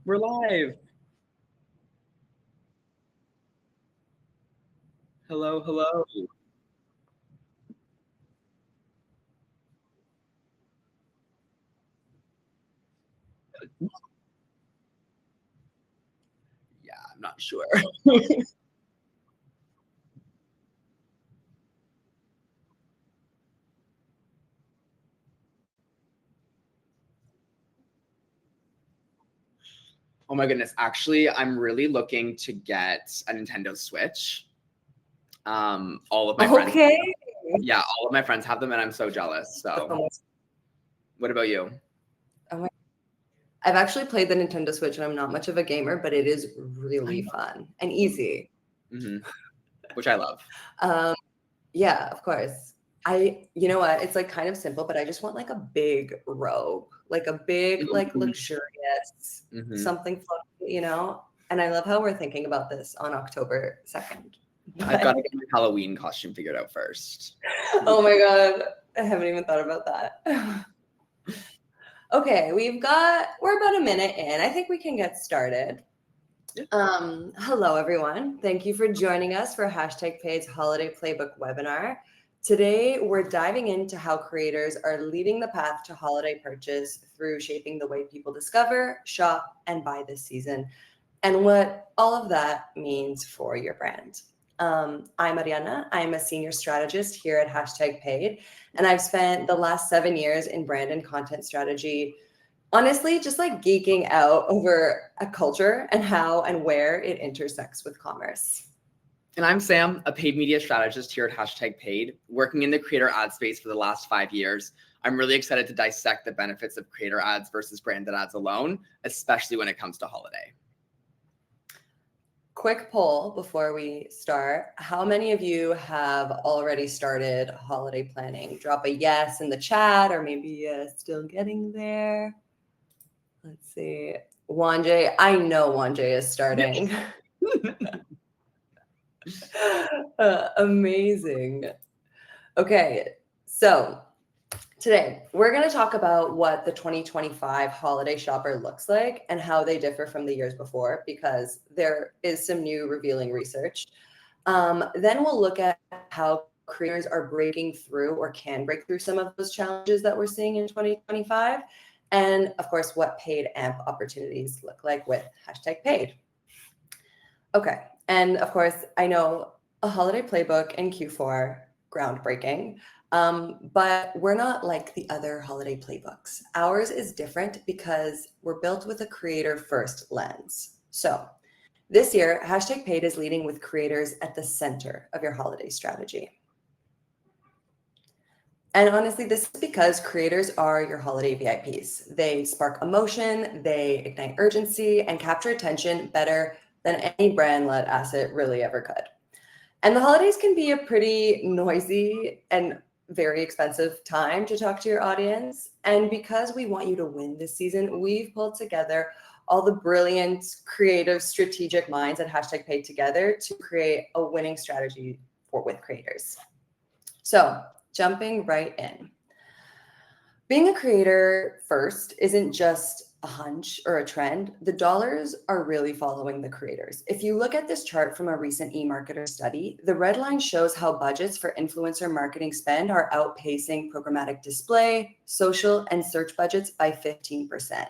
We're live. Hello, hello. Yeah, I'm not sure. Oh my goodness. Actually, I'm really looking to get a Nintendo Switch. All of my friends, Okay. yeah, all of my friends have them, and I'm so jealous. So, what about you? Oh my, I've actually played the Nintendo Switch and I'm not much of a gamer, but it is really fun and easy. Hmm. Which I love. Um, yeah, of course. You know what? It's like kind of simple, but I just want like a big robe, like a big, like luxurious Hmm. something fluffy, And I love how we're thinking about this on October 2nd. I've got to get my Halloween costume figured out first. Oh my God. I haven't even thought about that. Okay, we're about a minute in. I think we can get started. Hello, everyone. Thank you for joining us for #Paid's Holiday Playbook webinar. Today, we're diving into how creators are leading the path to holiday purchase through shaping the way people discover, shop, and buy this season, and what all of that means for your brand. I'm Ariana. I'm a senior strategist here at #Paid, and I've spent the last 7 years in brand and content strategy, honestly, just like geeking out over a culture and how and where it intersects with commerce. And I'm Sam, a paid media strategist here at #Paid, working in the creator ad space for the last 5 years. I'm really excited to dissect the benefits of creator ads versus branded ads alone, especially when it comes to holiday. Quick poll before we start. How many of you have already started holiday planning? Drop a yes in the chat, or maybe still getting there. Let's see. Wanjay, I know Wanjay is starting. Amazing. Okay, so today we're going to talk about what the 2025 holiday shopper looks like and how they differ from the years before, because there is some new revealing research. Then we'll look at how creators are breaking through or can break through some of those challenges that we're seeing in 2025. And of course, what paid AMP opportunities look like with #Paid. Okay. And of course, I know a holiday playbook in Q4, groundbreaking. But we're not like the other holiday playbooks. Ours is different because we're built with a creator first lens. So this year, #Paid is leading with creators at the center of your holiday strategy. And honestly, this is because creators are your holiday VIPs. They spark emotion, they ignite urgency, and capture attention better than any brand-led asset really ever could. And the holidays can be a pretty noisy and very expensive time to talk to your audience. And because we want you to win this season, we've pulled together all the brilliant, creative, strategic minds at #Paid together to create a winning strategy with creators. So jumping right in. Being a creator first isn't just a hunch or a trend. The dollars are really following the creators. If you look at this chart from a recent eMarketer study, the red line shows how budgets for influencer marketing spend are outpacing programmatic display, social, and search budgets by 15%.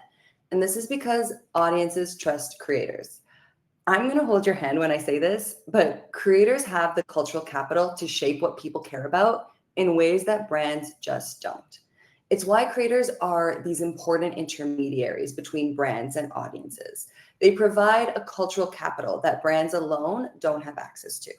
And this is because audiences trust creators. I'm going to hold your hand when I say this, but creators have the cultural capital to shape what people care about in ways that brands just don't. It's why creators are these important intermediaries between brands and audiences. They provide a cultural capital that brands alone don't have access to.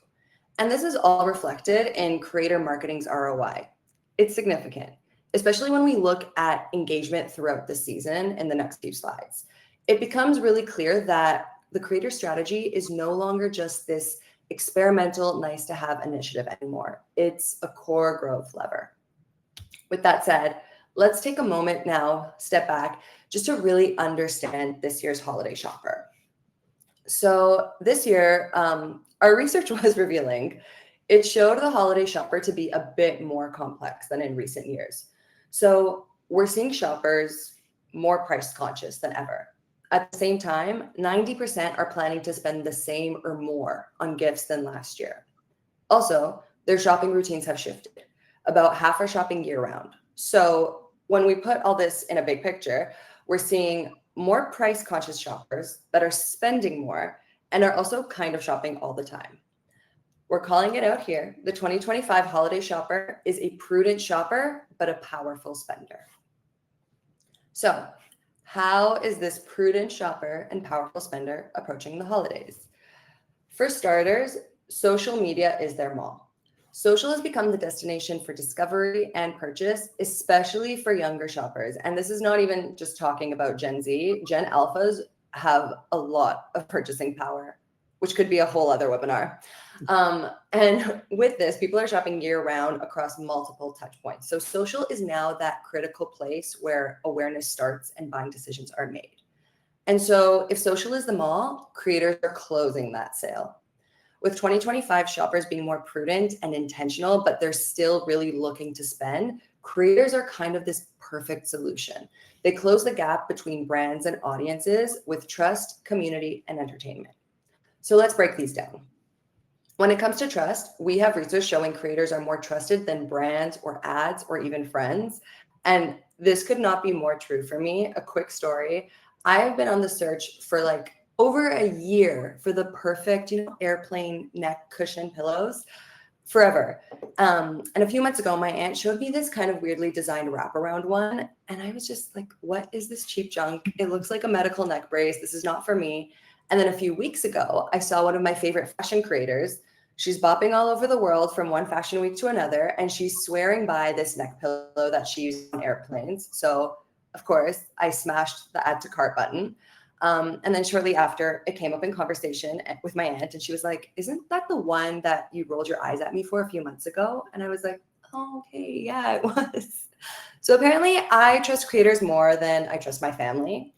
And this is all reflected in creator marketing's ROI. It's significant, especially when we look at engagement throughout the season in the next few slides. It becomes really clear that the creator strategy is no longer just this experimental, nice to have initiative anymore. It's a core growth lever. With that said, let's take a moment now, step back, just to really understand this year's holiday shopper. So this year, our research was revealing. It showed the holiday shopper to be a bit more complex than in recent years. So we're seeing shoppers more price conscious than ever. At the same time, 90% are planning to spend the same or more on gifts than last year. Also, their shopping routines have shifted. About half are shopping year round. So when we put all this in a big picture, we're seeing more price conscious shoppers that are spending more and are also kind of shopping all the time. We're calling it out here. The 2025 holiday shopper is a prudent shopper, but a powerful spender. So, how is this prudent shopper and powerful spender approaching the holidays? For starters, social media is their mall. Social has become the destination for discovery and purchase, especially for younger shoppers. And this is not even just talking about Gen Z. Gen Alphas have a lot of purchasing power, which could be a whole other webinar. And with this, people are shopping year round across multiple touch points. So social is now that critical place where awareness starts and buying decisions are made. And so if social is the mall, creators are closing that sale. With 2025 shoppers being more prudent and intentional, but they're still really looking to spend, creators are kind of this perfect solution. They close the gap between brands and audiences with trust, community, and entertainment. So let's break these down. When it comes to trust, we have research showing creators are more trusted than brands or ads or even friends. And this could not be more true for me. A quick story. I have been on the search for like over a year for the perfect, airplane neck cushion pillows forever. And a few months ago, my aunt showed me this kind of weirdly designed wraparound one. And I was just like, what is this cheap junk? It looks like a medical neck brace. This is not for me. And then a few weeks ago, I saw one of my favorite fashion creators. She's bopping all over the world from one fashion week to another, and she's swearing by this neck pillow that she uses on airplanes. So, of course, I smashed the add to cart button. And then shortly after, it came up in conversation with my aunt, and she was like, "Isn't that the one that you rolled your eyes at me for a few months ago?" And I was like, "Oh, okay, yeah, it was." So apparently, I trust creators more than I trust my family.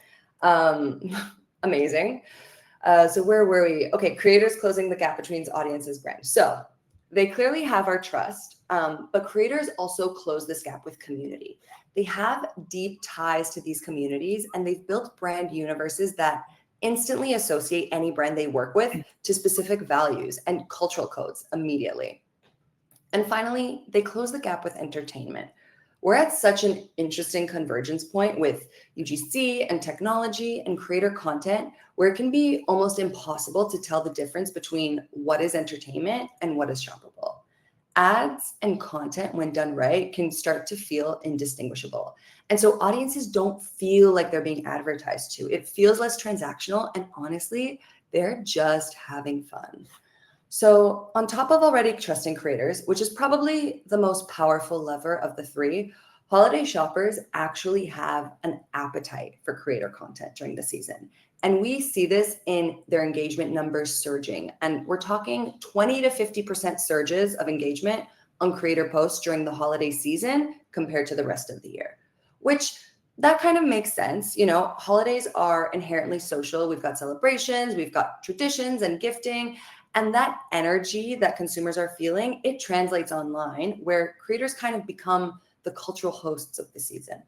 Amazing. So where were we? Okay, creators closing the gap between audiences, brands. So they clearly have our trust, but creators also close this gap with community. They have deep ties to these communities, and they've built brand universes that instantly associate any brand they work with to specific values and cultural codes immediately. And finally, they close the gap with entertainment. We're at such an interesting convergence point with UGC and technology and creator content where it can be almost impossible to tell the difference between what is entertainment and what is shoppable. Ads and content, when done right, can start to feel indistinguishable. And so audiences don't feel like they're being advertised to. It feels less transactional, and honestly, they're just having fun. So, on top of already trusting creators, which is probably the most powerful lever of the three, holiday shoppers actually have an appetite for creator content during the season. And we see this in their engagement numbers surging. And we're talking 20 to 50% surges of engagement on creator posts during the holiday season compared to the rest of the year, which that kind of makes sense. Holidays are inherently social. We've got celebrations, we've got traditions and gifting. And that energy that consumers are feeling, it translates online where creators kind of become the cultural hosts of the season.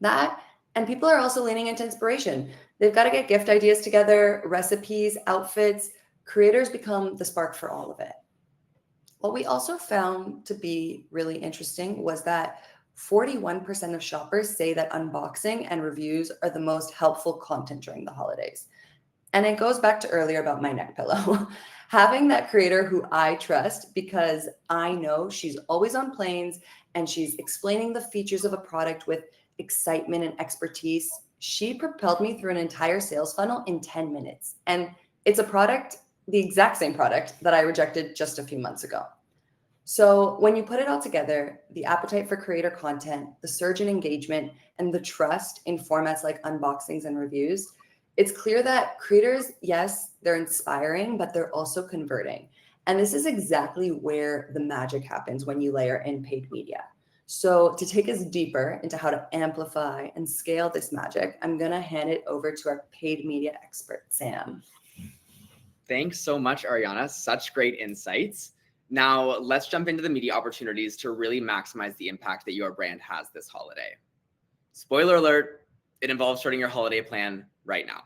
And people are also leaning into inspiration. They've got to get gift ideas together, recipes, outfits. Creators become the spark for all of it. What we also found to be really interesting was that 41% of shoppers say that unboxing and reviews are the most helpful content during the holidays. And it goes back to earlier about my neck pillow. Having that creator who I trust because I know she's always on planes and she's explaining the features of a product with excitement and expertise. She propelled me through an entire sales funnel in 10 minutes. And it's a product, the exact same product that I rejected just a few months ago. So when you put it all together, the appetite for creator content, the surge in engagement, and the trust in formats like unboxings and reviews, it's clear that creators, yes, they're inspiring, but they're also converting. And this is exactly where the magic happens when you layer in paid media. So to take us deeper into how to amplify and scale this magic, I'm going to hand it over to our paid media expert, Sam. Thanks so much, Ariana. Such great insights. Now, let's jump into the media opportunities to really maximize the impact that your brand has this holiday. Spoiler alert, It involves starting your holiday plan right now.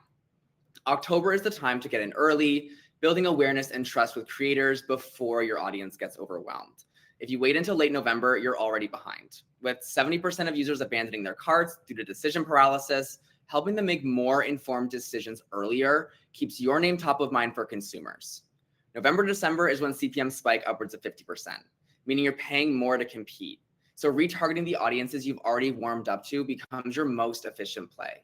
October is the time to get in early, building awareness and trust with creators before your audience gets overwhelmed. If you wait until late November, you're already behind. With 70% of users abandoning their carts due to decision paralysis, helping them make more informed decisions earlier keeps your name top of mind for consumers. November, December is when CPMs spike upwards of 50%, meaning you're paying more to compete. So retargeting the audiences you've already warmed up to becomes your most efficient play.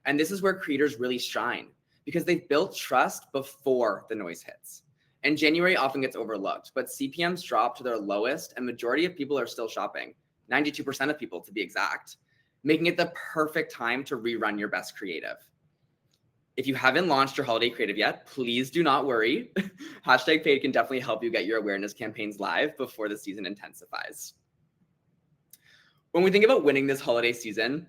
And this is where creators really shine because they've built trust before the noise hits. And January often gets overlooked, but CPMs drop to their lowest and majority of people are still shopping, 92% of people to be exact, making it the perfect time to rerun your best creative. If you haven't launched your holiday creative yet, please do not worry. Hashtag Paid can definitely help you get your awareness campaigns live before the season intensifies. When we think about winning this holiday season,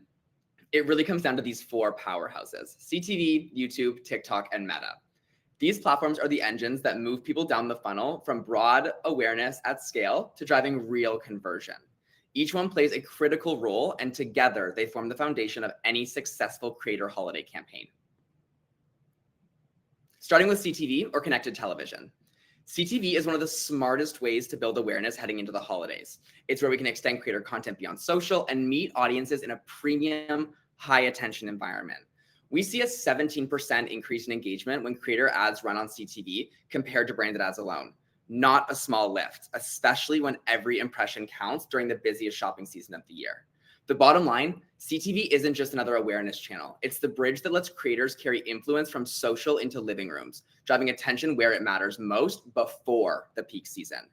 it really comes down to these four powerhouses: CTV, YouTube, TikTok, and Meta. These platforms are the engines that move people down the funnel from broad awareness at scale to driving real conversion. Each one plays a critical role, and together they form the foundation of any successful creator holiday campaign. Starting with CTV, or connected television. CTV is one of the smartest ways to build awareness heading into the holidays. It's where we can extend creator content beyond social and meet audiences in a premium, high attention environment. We see a 17% increase in engagement when creator ads run on CTV compared to branded ads alone. Not a small lift, especially when every impression counts during the busiest shopping season of the year. The bottom line, CTV isn't just another awareness channel. It's the bridge that lets creators carry influence from social into living rooms, driving attention where it matters most before the peak season.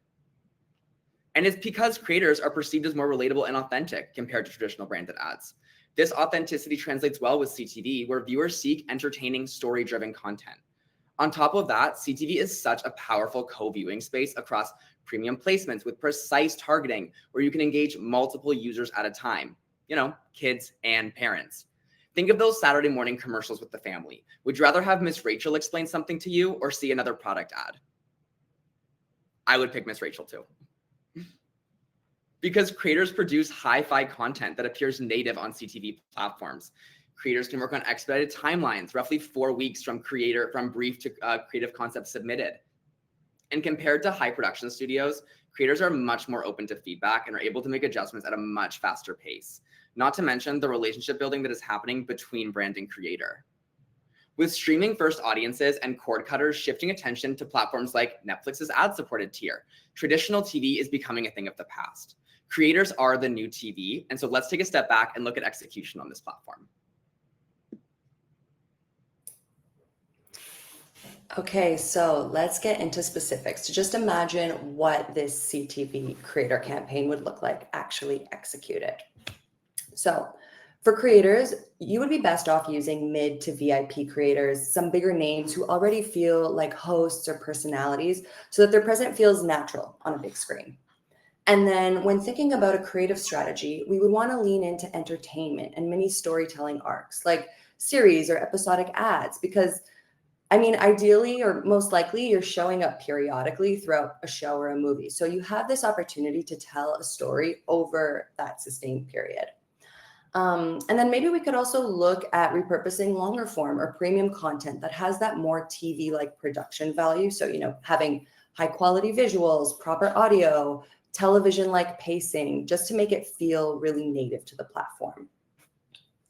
And it's because creators are perceived as more relatable and authentic compared to traditional branded ads. This authenticity translates well with CTV, where viewers seek entertaining, story-driven content. On top of that, CTV is such a powerful co-viewing space across premium placements with precise targeting, where you can engage multiple users at a time, kids and parents. Think of those Saturday morning commercials with the family. Would you rather have Miss Rachel explain something to you or see another product ad? I would pick Miss Rachel too. Because creators produce hi-fi content that appears native on CTV platforms. Creators can work on expedited timelines, roughly 4 weeks from brief to creative concept submitted. And compared to high production studios, creators are much more open to feedback and are able to make adjustments at a much faster pace. Not to mention the relationship building that is happening between brand and creator. With streaming first audiences and cord cutters shifting attention to platforms like Netflix's ad-supported tier, traditional TV is becoming a thing of the past. Creators are the new TV, and so let's take a step back and look at execution on this platform. Okay, so let's get into specifics to just imagine what this CTV creator campaign would look like actually executed. So for creators, you would be best off using mid to VIP creators, some bigger names who already feel like hosts or personalities so that their presence feels natural on a big screen. And then when thinking about a creative strategy, we would want to lean into entertainment and mini storytelling arcs like series or episodic ads, because ideally or most likely you're showing up periodically throughout a show or a movie. So you have this opportunity to tell a story over that sustained period. And then maybe we could also look at repurposing longer form or premium content that has that more TV-like production value. So, having high quality visuals, proper audio, television-like pacing, just to make it feel really native to the platform.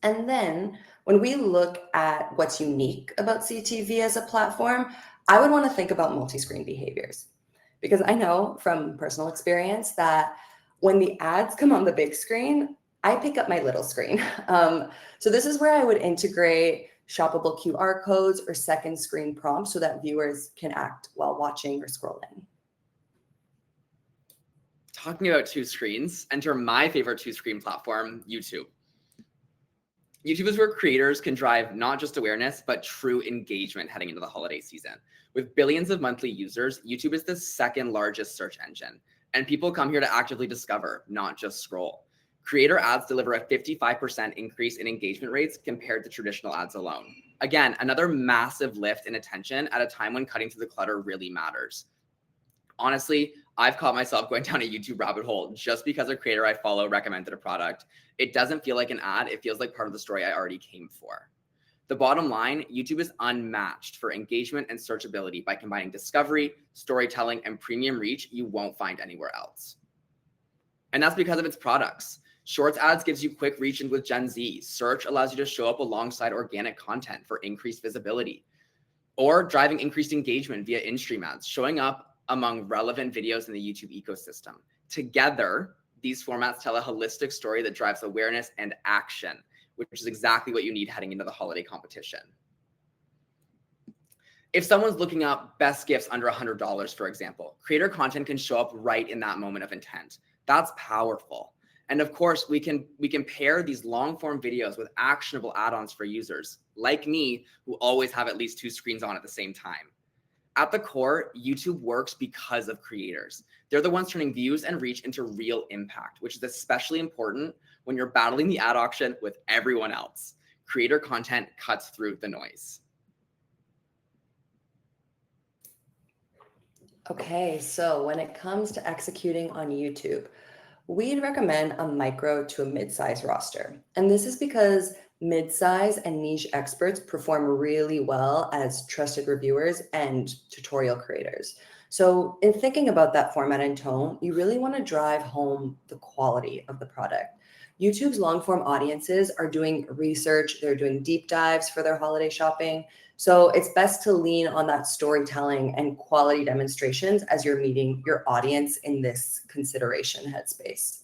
And then when we look at what's unique about CTV as a platform, I would want to think about multi-screen behaviors, because I know from personal experience that when the ads come on the big screen, I pick up my little screen. So this is where I would integrate shoppable QR codes or second screen prompts so that viewers can act while watching or scrolling. Talking about two screens, enter my favorite two-screen platform, YouTube. YouTube is where creators can drive not just awareness, but true engagement heading into the holiday season. With billions of monthly users, YouTube is the second largest search engine, and people come here to actively discover, not just scroll. Creator ads deliver a 55% increase in engagement rates compared to traditional ads alone. Again, another massive lift in attention at a time when cutting through the clutter really matters. Honestly, I've caught myself going down a YouTube rabbit hole just because a creator I follow recommended a product. It doesn't feel like an ad. It feels like part of the story I already came for. The bottom line, YouTube is unmatched for engagement and searchability by combining discovery, storytelling, and premium reach you won't find anywhere else. And that's because of its products. Shorts ads gives you quick reach in with Gen Z. Search allows you to show up alongside organic content for increased visibility, or driving increased engagement via in-stream ads, showing up among relevant videos in the YouTube ecosystem. Together, these formats tell a holistic story that drives awareness and action, which is exactly what you need heading into the holiday competition. If someone's looking up best gifts under $100, for example, creator content can show up right in that moment of intent. That's powerful. And of course, we can pair these long form videos with actionable add-ons for users like me, who always have at least 2 screens on at the same time. At the core, YouTube works because of creators. They're the ones turning views and reach into real impact, which is especially important when you're battling the ad auction with everyone else. Creator content cuts through the noise. Okay, so when it comes to executing on YouTube, we'd recommend a micro to a mid-size roster. And this is because mid-size and niche experts perform really well as trusted reviewers and tutorial creators. So in thinking about that format and tone, you really want to drive home the quality of the product. YouTube's long-form audiences are doing research, they're doing deep dives for their holiday shopping. So it's best to lean on that storytelling and quality demonstrations as you're meeting your audience in this consideration headspace.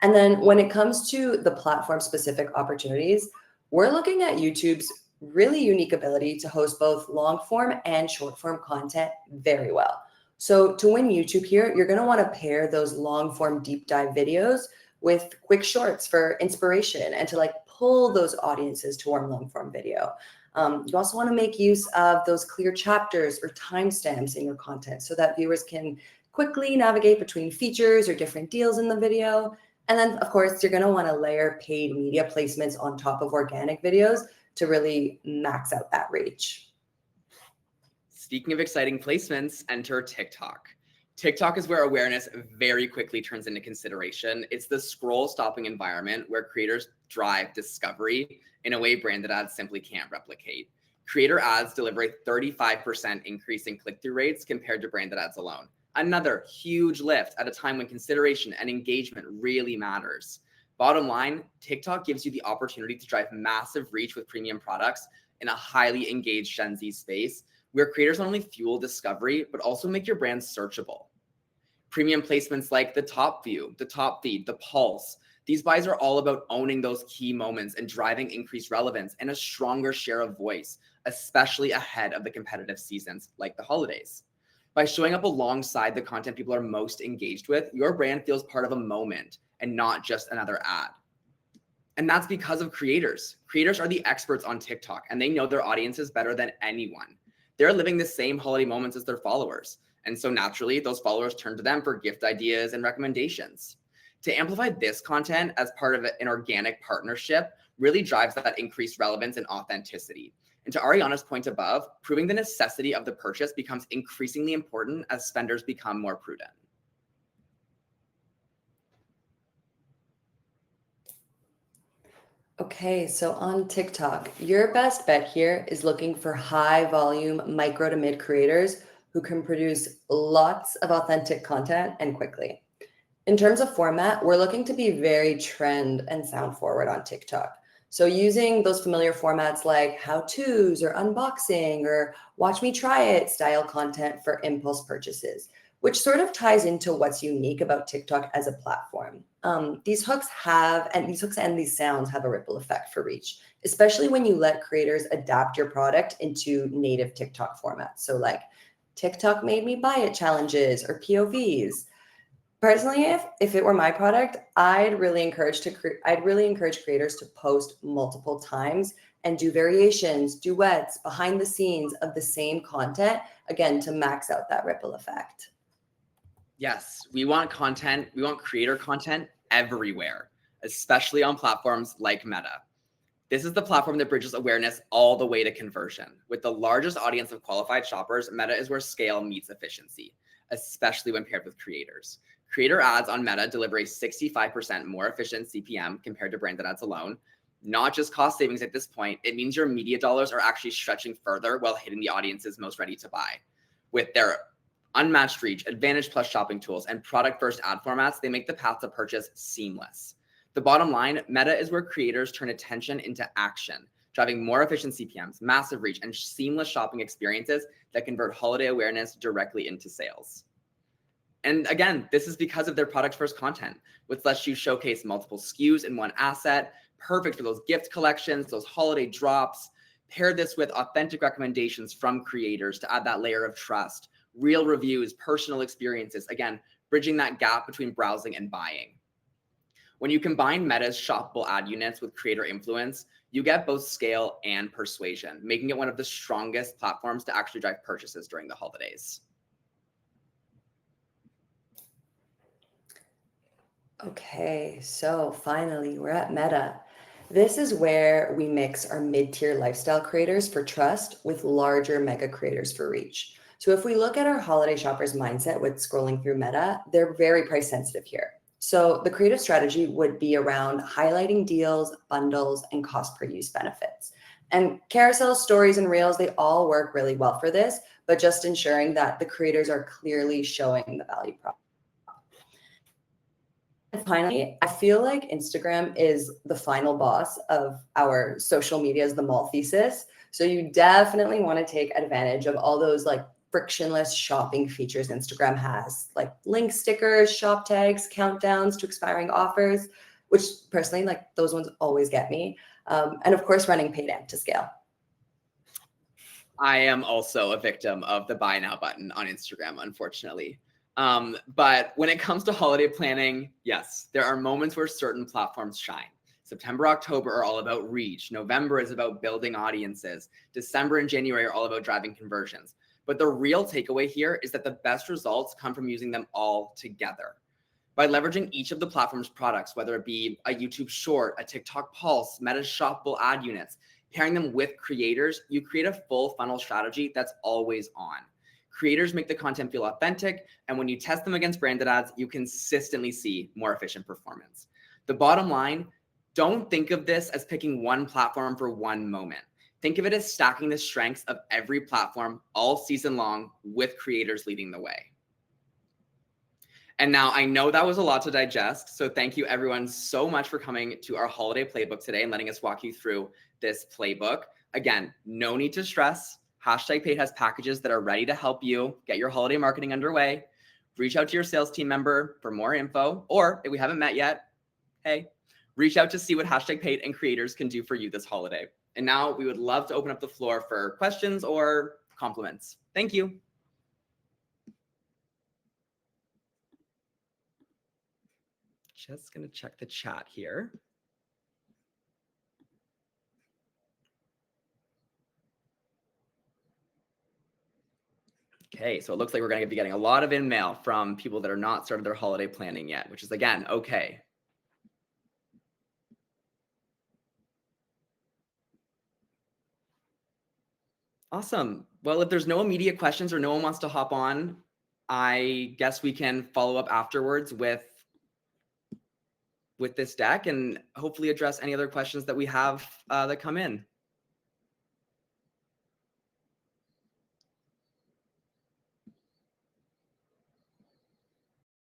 And then when it comes to the platform specific opportunities, we're looking at YouTube's really unique ability to host both long form and short form content very well. So to win YouTube here, you're going to want to pair those long form deep dive videos with quick shorts for inspiration and to like pull those audiences to warm long form video. You also want to make use of those clear chapters or timestamps in your content so that viewers can quickly navigate between features or different deals in the video. And then, of course, you're going to want to layer paid media placements on top of organic videos to really max out that reach. Speaking of exciting placements, enter TikTok. TikTok is where awareness very quickly turns into consideration. It's the scroll-stopping environment where creators drive discovery in a way branded ads simply can't replicate. Creator ads deliver a 35% increase in click-through rates compared to branded ads alone. Another huge lift at a time when consideration and engagement really matters. Bottom line, TikTok gives you the opportunity to drive massive reach with premium products in a highly engaged Gen Z space, where creators not only fuel discovery, but also make your brand searchable. Premium placements like the top view, the top feed, the pulse. These buys are all about owning those key moments and driving increased relevance and a stronger share of voice, especially ahead of the competitive seasons like the holidays. By showing up alongside the content people are most engaged with, your brand feels part of a moment and not just another ad. And that's because of creators. Creators are the experts on TikTok, and they know their audiences better than anyone. They're living the same holiday moments as their followers. And so naturally, those followers turn to them for gift ideas and recommendations. To amplify this content as part of an organic partnership really drives that increased relevance and authenticity. And to Ariana's point above, proving the necessity of the purchase becomes increasingly important as spenders become more prudent. Okay, so on TikTok, your best bet here is looking for high volume micro to mid creators who can produce lots of authentic content and quickly. In terms of format, we're looking to be very trend and sound forward on TikTok. So using those familiar formats like how-tos or unboxing or watch me try it style content for impulse purchases, which sort of ties into what's unique about TikTok as a platform. These hooks and these sounds have a ripple effect for reach, especially when you let creators adapt your product into native TikTok formats. So like TikTok made me buy it challenges or POVs. Personally, if it were my product, I'd really encourage creators to post multiple times and do variations, duets, behind the scenes of the same content, again, to max out that ripple effect. Yes, we want creator content everywhere, especially on platforms like Meta. This is the platform that bridges awareness all the way to conversion. With the largest audience of qualified shoppers, Meta is where scale meets efficiency. especially when paired with creators. Creator ads on Meta deliver a 65% more efficient CPM compared to branded ads alone. Not just cost savings at this point, it means your media dollars are actually stretching further while hitting the audiences most ready to buy. With their unmatched reach, Advantage Plus shopping tools, and product-first ad formats, they make the path to purchase seamless. The bottom line, Meta is where creators turn attention into action, driving more efficient CPMs, massive reach, and seamless shopping experiences that convert holiday awareness directly into sales. And again, this is because of their product-first content, which lets you showcase multiple SKUs in one asset, perfect for those gift collections, those holiday drops. Pair this with authentic recommendations from creators to add that layer of trust, real reviews, personal experiences, again, bridging that gap between browsing and buying. When you combine Meta's shoppable ad units with creator influence, you get both scale and persuasion, making it one of the strongest platforms to actually drive purchases during the holidays. Okay, so finally, we're at Meta. This is where we mix our mid-tier lifestyle creators for trust with larger mega creators for reach. So if we look at our holiday shoppers mindset with scrolling through Meta, they're very price sensitive here. So the creative strategy would be around highlighting deals, bundles, and cost per use benefits. And carousel stories and reels, they all work really well for this, but just ensuring that the creators are clearly showing the value prop. And finally, I feel like Instagram is the final boss of our social media as the mall thesis. So you definitely want to take advantage of all those like frictionless shopping features Instagram has, like link stickers, shop tags, countdowns to expiring offers, which personally, like those ones always get me. And of course, running paid amp to scale. I am also a victim of the buy now button on Instagram, unfortunately. But when it comes to holiday planning, yes, there are moments where certain platforms shine. September, October are all about reach. November is about building audiences. December and January are all about driving conversions. But the real takeaway here is that the best results come from using them all together. By leveraging each of the platform's products, whether it be a YouTube short, a TikTok pulse, Meta's shoppable ad units, pairing them with creators, you create a full funnel strategy that's always on. Creators make the content feel authentic, and when you test them against branded ads, you consistently see more efficient performance. The bottom line, don't think of this as picking one platform for one moment. Think of it as stacking the strengths of every platform all season long with creators leading the way. And now I know that was a lot to digest, so thank you everyone so much for coming to our holiday playbook today and letting us walk you through this playbook. Again, no need to stress. Hashtag Paid has packages that are ready to help you get your holiday marketing underway. Reach out to your sales team member for more info, or if we haven't met yet, hey, reach out to see what Hashtag Paid and creators can do for you this holiday. And now we would love to open up the floor for questions or compliments. Thank you. Just gonna check the chat here. Okay, so it looks like we're going to be getting a lot of in-mail from people that are not started their holiday planning yet, which is, again, okay. Awesome. Well, if there's no immediate questions or no one wants to hop on, I guess we can follow up afterwards with this deck and hopefully address any other questions that we have that come in.